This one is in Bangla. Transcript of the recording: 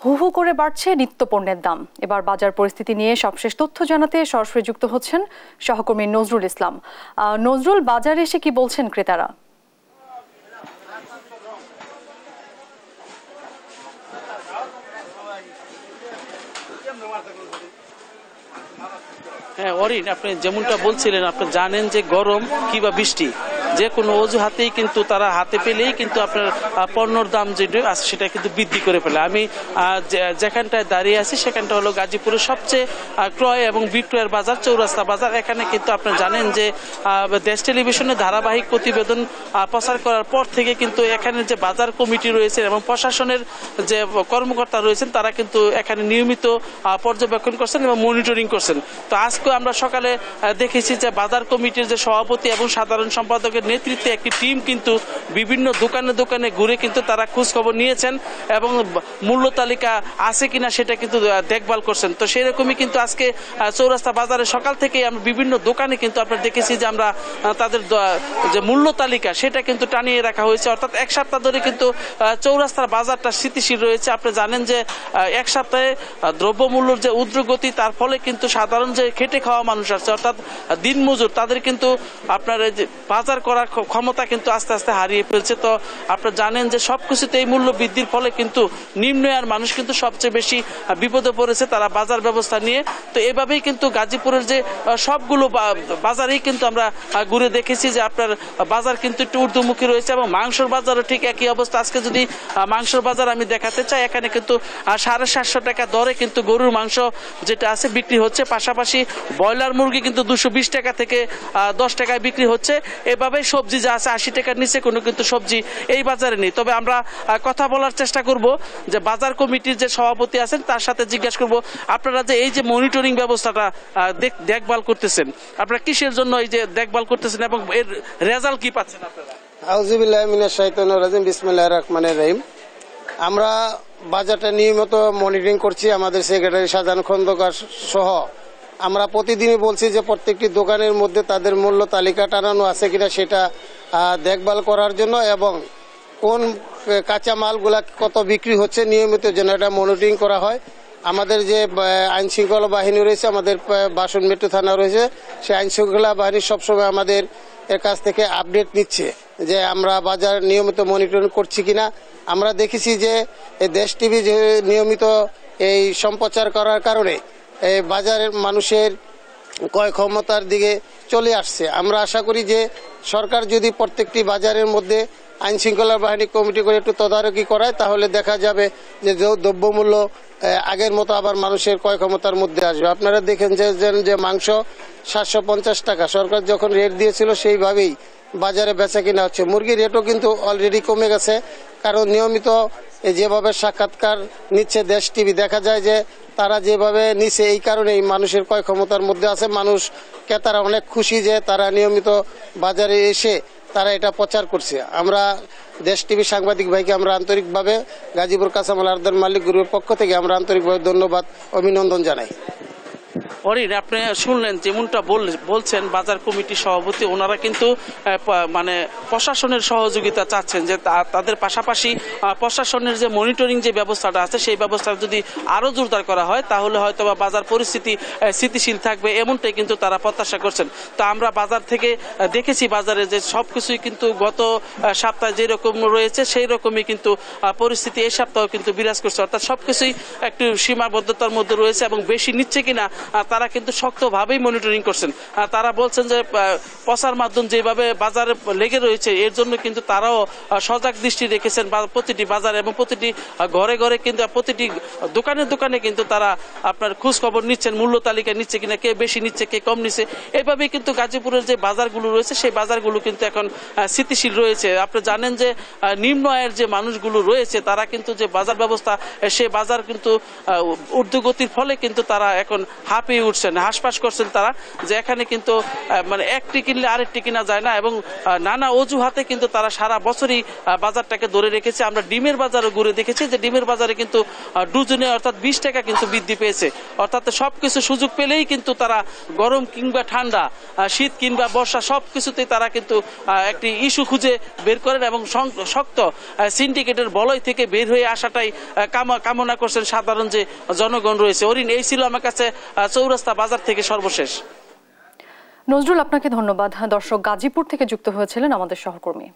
হু হু করে বাড়ছে নিত্যপণ্যের দাম। এবার বাজার পরিস্থিতি নিয়ে সবশেষ তথ্য জানাতে সরাসরি যুক্ত হচ্ছেন সহকর্মী নজরুল ইসলাম। নজরুল, বাজারে এসে কি বলছেন ক্রেতারা? হ্যাঁ অরিন, আপনি যেমনটা বলছিলেন, আপনি জানেন যে গরম কিংবা বৃষ্টি যে কোনো অজুহাতেই কিন্তু তারা হাতে পেলেই কিন্তু আপনার পণ্যর দাম যেটা আছে সেটা কিন্তু বৃদ্ধি করে ফেলে। আমি যেখানটায় দাঁড়িয়ে আছি সেখানটা হলো গাজীপুরের সবচেয়ে ক্রয় এবং বিক্রয়ের বাজার, চৌরাস্তা বাজার। এখানে কিন্তু আপনি জানেন যে দেশ টেলিভিশনের ধারাবাহিক প্রতিবেদন প্রচার করার পর থেকে কিন্তু এখানে যে বাজার কমিটি রয়েছে এবং প্রশাসনের যে কর্মকর্তা রয়েছেন তারা কিন্তু এখানে নিয়মিত পর্যবেক্ষণ করছেন এবং মনিটরিং করছেন। তো আজকে আমরা সকালে দেখেছি যে বাজার কমিটির যে সভাপতি এবং সাধারণ সম্পাদকের নেতৃত্বে একটি টিম কিন্তু বিভিন্ন দোকানে দোকানে ঘুরে কিন্তু তারা খোঁজ খবর নিয়েছেন এবং মূল্য তালিকা আছে কিনা সেটা কিন্তু দেখভাল করছেন। তো সেরকমই কিন্তু আজকে চৌরাস্তা বাজারে সকাল থেকে আমরা বিভিন্ন দোকানে কিন্তু আপনারা দেখেছি যে আমরা তাদের যে মূল্য তালিকা সেটা কিন্তু টানিয়ে রাখা হয়েছে। অর্থাৎ এক সপ্তাহ ধরে কিন্তু চৌরাস্তার বাজারটা স্থিতিশীল রয়েছে। আপনি জানেন যে এক সপ্তাহে দ্রব্যমূল্যের যে ঊর্ধ্বগতি, তার ফলে কিন্তু সাধারণ যে খেটে খাওয়া মানুষ আছে অর্থাৎ দিনমজুর, তাদের কিন্তু আপনার বাজার করার ক্ষমতা কিন্তু আস্তে আস্তে হারিয়ে ফেলছে। তো আপনারা জানেন যে সবকিছুতে এই মূল্য বৃদ্ধির ফলে কিন্তু নিম্ন আয়ের মানুষ কিন্তু সবচেয়ে বেশি বিপদে পড়েছে তারা বাজার ব্যবস্থা নিয়ে। তো এভাবেই কিন্তু গাজীপুরের যে সবগুলো বাজারেই কিন্তু আমরা ঘুরে দেখেছি যে আপনার বাজার কিন্তু একটু ঊর্ধ্বমুখী রয়েছে এবং মাংসের বাজারও ঠিক একই অবস্থা। আজকে যদি মাংসের বাজার আমি দেখাতে চাই, এখানে কিন্তু 750 টাকা দরে কিন্তু গরুর মাংস যেটা আছে বিক্রি হচ্ছে। পাশাপাশি ব্রয়লার মুরগি কিন্তু 220 টাকা থেকে 10 টাকায় বিক্রি হচ্ছে। এভাবে সবজি যা আছে 80 টাকার নিচে কোনো কিন্তু সবজি এই বাজারে নেই। তবে আমরা কথা বলার চেষ্টা করব যে বাজার কমিটির যে সভাপতি আছেন তার সাথে জিজ্ঞাসা করব, আপনারা যে এই যে মনিটরিং ব্যবস্থাটা দেখভাল করতেছেন, আপনারা কিসের জন্য এই যে দেখভাল করতেছেন এবং এর রেজাল্ট কি পাচ্ছেন আপনারা? আউযুবিল্লাহি মিনাশ শাইতানির রাজিম, বিসমিল্লাহির রহমানির রহিম। আমরা বাজারটা নিয়মিত মনিটরিং করছি। আমাদের সেক্রেটারি শাহজাহান খন্দকার সহ আমরা প্রতিদিনই বলছি যে প্রত্যেকটি দোকানের মধ্যে তাদের মূল্য তালিকা টানানো আছে কিনা সেটা দেখভাল করার জন্য এবং কোন কাঁচা মালগুলা কত বিক্রি হচ্ছে নিয়মিত যেন এটা মনিটরিং করা হয়। আমাদের যে আইন শৃঙ্খলা বাহিনী রয়েছে, আমাদের বাসন মেট্রো থানা রয়েছে, সেই আইন শৃঙ্খলা বাহিনী সবসময় আমাদের এর কাছ থেকে আপডেট নিচ্ছে যে আমরা বাজার নিয়মিত মনিটরিং করছি কিনা। আমরা দেখেছি যে এই দেশ টিভি যে নিয়মিত এই সম্প্রচার করার কারণে এই বাজারের মানুষের ক্রয় ক্ষমতার দিকে চলে আসছে। আমরা আশা করি যে সরকার যদি প্রত্যেকটি বাজারের মধ্যে আইন শৃঙ্খলা বাহিনী কমিটি করে একটু তদারকি করায় তাহলে দেখা যাবে যে দ্রব্যমূল্য আগের মতো আবার মানুষের ক্রয় ক্ষমতার মধ্যে আসবে। আপনারা দেখেন যে মাংস 750 টাকা সরকার যখন রেট দিয়েছিল সেইভাবেই বাজারে বেচা কিনা হচ্ছে। মুরগির রেটও কিন্তু অলরেডি কমে গেছে, কারণ নিয়মিত যেভাবে সাক্ষাৎকার নিচ্ছে দেশ টিভি, দেখা যায় যে তারা যেভাবে নিচ্ছে এই কারণেই মানুষের ক্রয় ক্ষমতার মধ্যে আছে। মানুষ ক্রেতারা অনেক খুশি যে তারা নিয়মিত বাজারে এসে তারা এটা প্রচার করছে। আমরা দেশ টিভি সাংবাদিক ভাইকে আমরা আন্তরিকভাবে গাজীপুর কাঁচামাল আড়তদার মালিক গ্রুপের পক্ষ থেকে আমরা আন্তরিকভাবে ধন্যবাদ অভিনন্দন জানাই। অরিন, আপনি শুনলেন যেমনটা বলছেন বাজার কমিটির সভাপতি, ওনারা কিন্তু মানে প্রশাসনের সহযোগিতা চাচ্ছেন যে তাদের পাশাপাশি প্রশাসনের যে মনিটরিং যে ব্যবস্থাটা আছে সেই ব্যবস্থা যদি আরও জোরদার করা হয় তাহলে হয়তো বা বাজার পরিস্থিতি স্থিতিশীল থাকবে, এমনটাই কিন্তু তারা প্রত্যাশা করছেন। তো আমরা বাজার থেকে দেখেছি বাজারে যে সব কিছুই কিন্তু গত সপ্তাহে যেরকম রয়েছে সেই রকমই কিন্তু পরিস্থিতি এই সপ্তাহেও কিন্তু বিরাজ করছে। অর্থাৎ সব কিছুই একটু সীমাবদ্ধতার মধ্যে রয়েছে এবং বেশি নিচ্ছে কিনা তারা কিন্তু শক্তভাবেই মনিটরিং করছেন। তারা বলছেন যে প্রচার মাধ্যম যেভাবে বাজারে লেগে রয়েছে এর জন্য কিন্তু তারাও সজাগ দৃষ্টি রেখেছেন প্রতিটি বাজারে এবং প্রতিটি ঘরে ঘরে কিন্তু প্রতিটি দোকানে দোকানে কিন্তু তারা আপনার খোঁজ খবর নিচ্ছেন, মূল্য তালিকা নিচ্ছে কিনা, কে বেশি নিচ্ছে কে কম নিচ্ছে। এইভাবেই কিন্তু গাজীপুরের যে বাজারগুলো রয়েছে সেই বাজারগুলো কিন্তু এখন স্থিতিশীল রয়েছে। আপনি জানেন যে নিম্ন আয়ের যে মানুষগুলো রয়েছে তারা কিন্তু যে বাজার ব্যবস্থা সে বাজার কিন্তু ঊর্ধ্বগতির ফলে কিন্তু তারা এখন হাঁপিয়ে উঠছেন, হাঁসফাঁস করছেন তারা যে এখানে কিন্তু মানে একটি কিনলে আরেকটি কিনা যায় না এবং নানা অজুহাতে কিন্তু তারা সারা বছরই বাজারটাকে ধরে রেখেছে। আমরা ডিমের বাজারে ঘুরে দেখেছি যে ডিমের বাজারে কিন্তু ডজনে অর্থাৎ 20 টাকা কিন্তু বৃদ্ধি পেয়েছে। অর্থাৎ সবকিছু সুযোগ পেলেই কিন্তু তারা গরম কিংবা ঠান্ডা, শীত কিংবা বর্ষা সবকিছুতেই তারা কিন্তু একটি ইস্যু খুঁজে বের করেন এবং শক্ত সিন্ডিকেটের বলয় থেকে বের হয়ে আসাটাই কামনা করছেন সাধারণ যে জনগণ রয়েছে। অরিন, এই ছিল আমার কাছে চৌরাস্তা বাজার থেকে সর্বশেষ। নজরুল, আপনাকে ধন্যবাদ। দর্শক, গাজীপুর থেকে যুক্ত হয়েছিলেন আমাদের সহকর্মী।